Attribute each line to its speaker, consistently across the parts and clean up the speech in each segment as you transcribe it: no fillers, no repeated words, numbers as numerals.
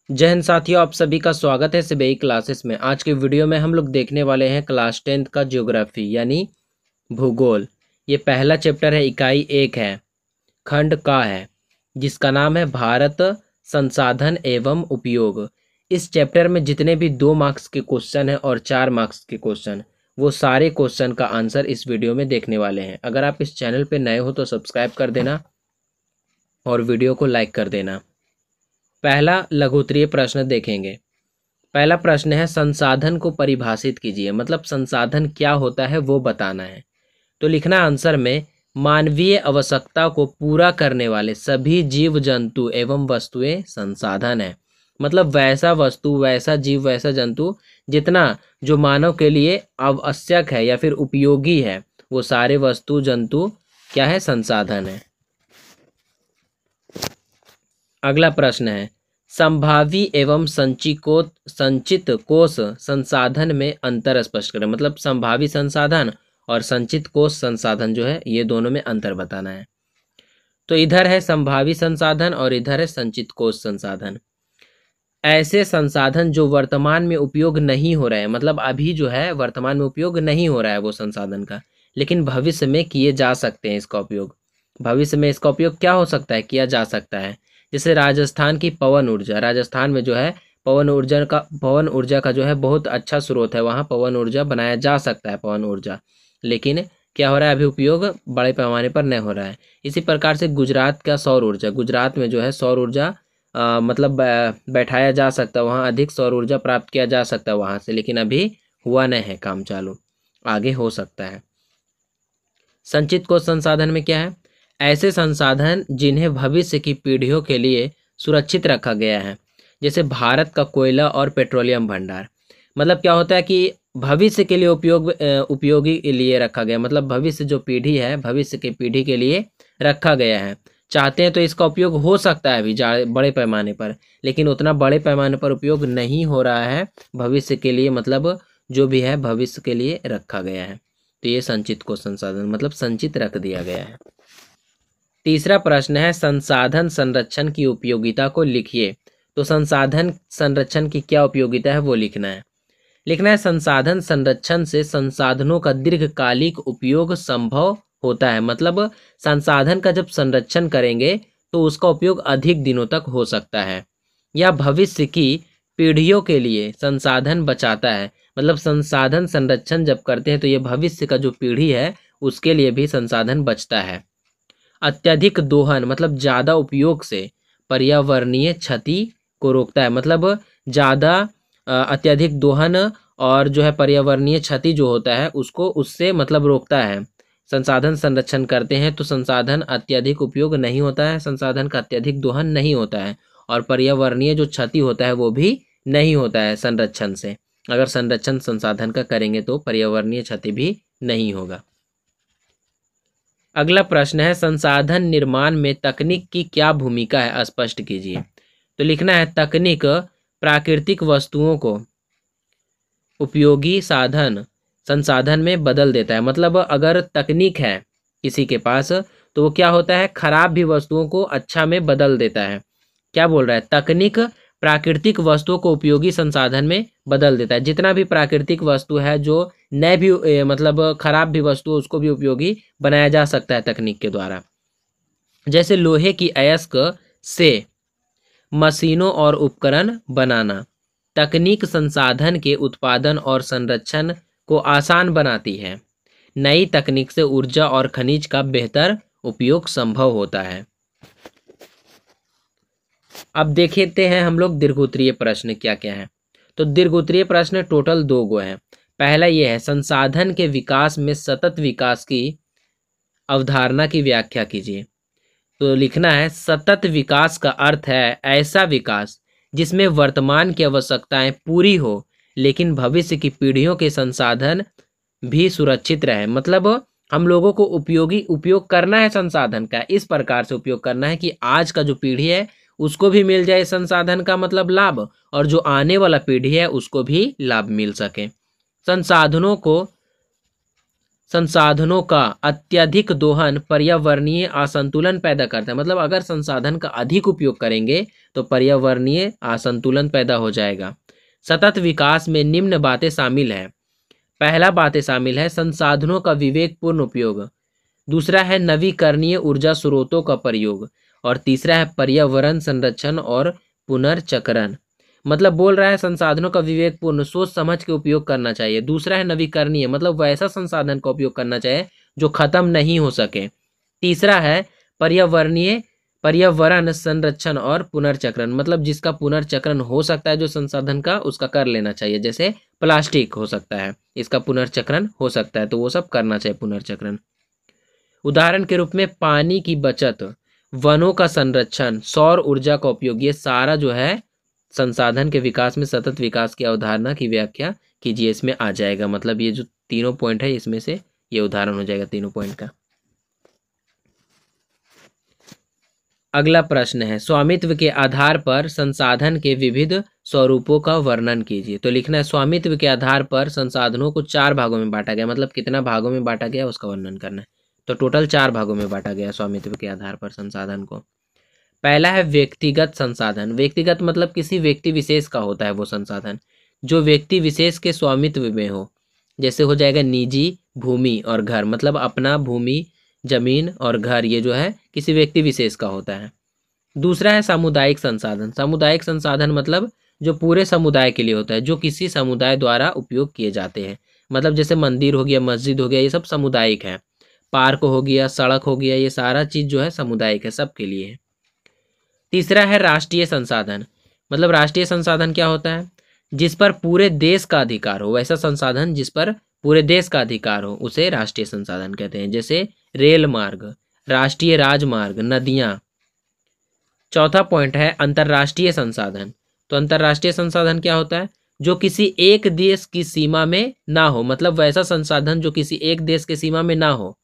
Speaker 1: जय हिंद साथियों, आप सभी का स्वागत है सीबीआई क्लासेस में। आज के वीडियो में हम लोग देखने वाले हैं क्लास 10th का ज्योग्राफी यानी भूगोल। ये पहला चैप्टर है, इकाई 1 है, खंड का है, जिसका नाम है भारत संसाधन एवं उपयोग। इस चैप्टर में जितने भी 2 मार्क्स के क्वेश्चन हैं और 4 मार्क्स के क्वेश्चन, वो सारे क्वेश्चन का आंसर इस वीडियो में देखने वाले हैं। अगर आप इस चैनल पर नए हो तो सब्सक्राइब कर देना और वीडियो को लाइक कर देना। पहला लघुत्तरीय प्रश्न देखेंगे। पहला प्रश्न है, संसाधन को परिभाषित कीजिए। मतलब संसाधन क्या होता है वो बताना है। तो लिखना आंसर में, मानवीय आवश्यकता को पूरा करने वाले सभी जीव जंतु एवं वस्तुएं संसाधन है। मतलब वैसा वस्तु, वैसा जीव, वैसा जंतु जितना जो मानव के लिए आवश्यक है या फिर उपयोगी है, वो सारे वस्तु जंतु क्या है? संसाधन है। अगला प्रश्न है, संभावी एवं संचित कोष संसाधन में अंतर स्पष्ट करें। मतलब संभावी संसाधन और संचित कोष संसाधन जो है, ये दोनों में अंतर बताना है। तो इधर है संभावी संसाधन और इधर है संचित कोष संसाधन। ऐसे संसाधन जो वर्तमान में उपयोग नहीं हो रहे हैं, मतलब अभी जो है वर्तमान में उपयोग नहीं हो रहा है वो संसाधन का, लेकिन भविष्य में किए जा सकते हैं इसका उपयोग। भविष्य में इसका उपयोग क्या हो सकता है? किया जा सकता है। जैसे राजस्थान की पवन ऊर्जा, राजस्थान में जो है पवन ऊर्जा का जो है बहुत अच्छा स्रोत है, वहाँ पवन ऊर्जा बनाया जा सकता है, पवन ऊर्जा। लेकिन क्या हो रहा है? अभी उपयोग बड़े पैमाने पर नहीं हो रहा है। इसी प्रकार से गुजरात का सौर ऊर्जा, गुजरात में जो है सौर ऊर्जा मतलब बैठाया जा सकता है, वहाँ अधिक सौर ऊर्जा प्राप्त किया जा सकता है वहाँ से, लेकिन अभी हुआ नहीं है काम चालू, आगे हो सकता है। संचित कोष संसाधन में क्या है? ऐसे संसाधन जिन्हें भविष्य की पीढ़ियों के लिए सुरक्षित रखा गया है, जैसे भारत का कोयला और पेट्रोलियम भंडार। मतलब क्या होता है कि भविष्य के लिए उपयोगी लिए रखा गया, मतलब भविष्य जो पीढ़ी है, भविष्य की पीढ़ी के लिए रखा गया है। चाहते हैं तो इसका उपयोग हो सकता है अभी बड़े पैमाने पर, लेकिन उतना बड़े पैमाने पर उपयोग नहीं हो रहा है भविष्य के लिए, मतलब जो भी है भविष्य के लिए रखा गया है। तो ये संचित कोष संसाधन, मतलब संचित रख दिया गया है। तीसरा प्रश्न है, संसाधन संरक्षण की उपयोगिता को लिखिए। तो संसाधन संरक्षण की क्या उपयोगिता है वो लिखना है। लिखना है, संसाधन संरक्षण से संसाधनों का दीर्घकालिक उपयोग संभव होता है। मतलब संसाधन का जब संरक्षण करेंगे तो उसका उपयोग अधिक दिनों तक हो सकता है। या भविष्य की पीढ़ियों के लिए संसाधन बचाता है। मतलब संसाधन संरक्षण जब करते हैं तो ये भविष्य का जो पीढ़ी है उसके लिए भी संसाधन बचता है। अत्यधिक दोहन, मतलब ज़्यादा उपयोग से पर्यावरणीय क्षति को रोकता है। मतलब ज़्यादा अत्यधिक दोहन और जो है पर्यावरणीय क्षति जो होता है उसको उससे मतलब रोकता है। संसाधन संरक्षण करते हैं तो संसाधन अत्यधिक उपयोग नहीं होता है, संसाधन का अत्यधिक दोहन नहीं होता है, और पर्यावरणीय जो क्षति होता है वो भी नहीं होता है संरक्षण से। अगर संरक्षण संसाधन का करेंगे तो पर्यावरणीय क्षति भी नहीं होगा। अगला प्रश्न है, संसाधन निर्माण में तकनीक की क्या भूमिका है, स्पष्ट कीजिए। तो लिखना है, तकनीक प्राकृतिक वस्तुओं को उपयोगी संसाधन में बदल देता है। मतलब अगर तकनीक है किसी के पास तो वो क्या होता है, खराब भी वस्तुओं को अच्छा में बदल देता है। क्या बोल रहा है? तकनीक प्राकृतिक वस्तुओं को उपयोगी संसाधन में बदल देता है। जितना भी प्राकृतिक वस्तु है, जो नए भी मतलब खराब भी वस्तु, उसको भी उपयोगी बनाया जा सकता है तकनीक के द्वारा। जैसे लोहे की अयस्क से मशीनों और उपकरण बनाना। तकनीक संसाधन के उत्पादन और संरक्षण को आसान बनाती है। नई तकनीक से ऊर्जा और खनिज का बेहतर उपयोग संभव होता है। अब देखते हैं हम लोग दीर्घोत्तरीय प्रश्न क्या क्या है। तो दीर्घोत्तरीय प्रश्न टोटल 2 गो है। पहला ये है, संसाधन के विकास में सतत विकास की अवधारणा की व्याख्या कीजिए। तो लिखना है, सतत विकास का अर्थ है ऐसा विकास जिसमें वर्तमान की आवश्यकताएं पूरी हो लेकिन भविष्य की पीढ़ियों के संसाधन भी सुरक्षित रहे। मतलब हम लोगों को उपयोग करना है संसाधन का, इस प्रकार से उपयोग करना है कि आज का जो पीढ़ी है उसको भी मिल जाए संसाधन का मतलब लाभ, और जो आने वाला पीढ़ी है उसको भी लाभ मिल सके। संसाधनों का अत्यधिक दोहन पर्यावरणीय असंतुलन पैदा करता है। मतलब अगर संसाधन का अधिक उपयोग करेंगे तो पर्यावरणीय असंतुलन पैदा हो जाएगा। सतत विकास में निम्न बातें शामिल है। पहला बातें शामिल है संसाधनों का विवेकपूर्ण उपयोग, दूसरा है नवीकरणीय ऊर्जा स्रोतों का प्रयोग, और तीसरा है पर्यावरण संरक्षण और पुनर्चक्रण। मतलब बोल रहा है संसाधनों का विवेकपूर्ण सोच समझ के उपयोग करना चाहिए। दूसरा है नवीकरणीय, मतलब वैसा संसाधन का उपयोग करना चाहिए जो खत्म नहीं हो सके। तीसरा है पर्यावरण संरक्षण और पुनर्चक्रण, मतलब जिसका पुनर्चक्रण हो सकता है जो संसाधन का, उसका कर लेना चाहिए। जैसे प्लास्टिक हो सकता है, इसका पुनर्चक्रण हो सकता है, तो वो सब करना चाहिए पुनर्चक्रण। उदाहरण के रूप में पानी की बचत, वनों का संरक्षण, सौर ऊर्जा का उपयोग, ये सारा जो है संसाधन के विकास में सतत विकास की अवधारणा की व्याख्या कीजिए, इसमें आ जाएगा। मतलब ये जो तीनों पॉइंट है इसमें से ये उदाहरण हो जाएगा तीनों पॉइंट का। अगला प्रश्न है स्वामित्व के आधार पर संसाधन के विविध स्वरूपों का वर्णन कीजिए। तो लिखना है स्वामित्व के आधार पर संसाधनों को 4 भागों में बांटा गया, मतलब कितना भागों में बांटा गया उसका वर्णन करना है। तो टोटल 4 भागों में बांटा गया स्वामित्व के आधार पर संसाधन को। पहला है व्यक्तिगत संसाधन। व्यक्तिगत मतलब किसी व्यक्ति विशेष का होता है वो संसाधन जो व्यक्ति विशेष के स्वामित्व में हो। जैसे हो जाएगा निजी, भूमि और घर, मतलब अपना भूमि, जमीन और घर, ये जो है किसी व्यक्ति विशेष का होता है। दूसरा है सामुदायिक संसाधन। सामुदायिक संसाधन मतलब जो पूरे समुदाय के लिए होता है, जो किसी समुदाय द्वारा उपयोग किए जाते हैं। मतलब जैसे मंदिर हो गया, मस्जिद हो गया, ये सब सामुदायिक है। पार्क हो गया, सड़क हो गया, ये सारा चीज जो है सामुदायिक है, सबके लिए है। तीसरा है राष्ट्रीय संसाधन। मतलब राष्ट्रीय संसाधन क्या होता है? जिस पर पूरे देश का अधिकार हो, वैसा संसाधन जिस पर पूरे देश का अधिकार हो उसे राष्ट्रीय संसाधन कहते हैं। जैसे रेल मार्ग, राष्ट्रीय राजमार्ग, नदियां। चौथा पॉइंट है अंतर्राष्ट्रीय संसाधन। तो अंतर्राष्ट्रीय संसाधन क्या होता है? जो किसी एक देश की सीमा में ना हो, मतलब वैसा संसाधन जो किसी एक देश के सीमा में ना हो,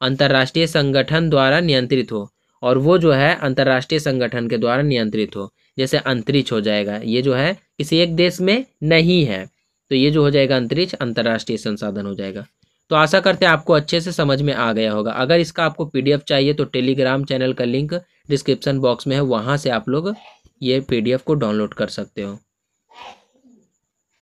Speaker 1: अंतर्राष्ट्रीय संगठन द्वारा नियंत्रित हो, और वो जो है अंतर्राष्ट्रीय संगठन के द्वारा नियंत्रित हो। जैसे अंतरिक्ष हो जाएगा, ये जो है किसी एक देश में नहीं है, तो ये जो हो जाएगा अंतरिक्ष अंतर्राष्ट्रीय संसाधन हो जाएगा। तो आशा करते हैं आपको अच्छे से समझ में आ गया होगा। अगर इसका आपको पीडीएफ चाहिए तो टेलीग्राम चैनल का लिंक डिस्क्रिप्शन बॉक्स में है, वहाँ से आप लोग ये पीडीएफ को डाउनलोड कर सकते हो।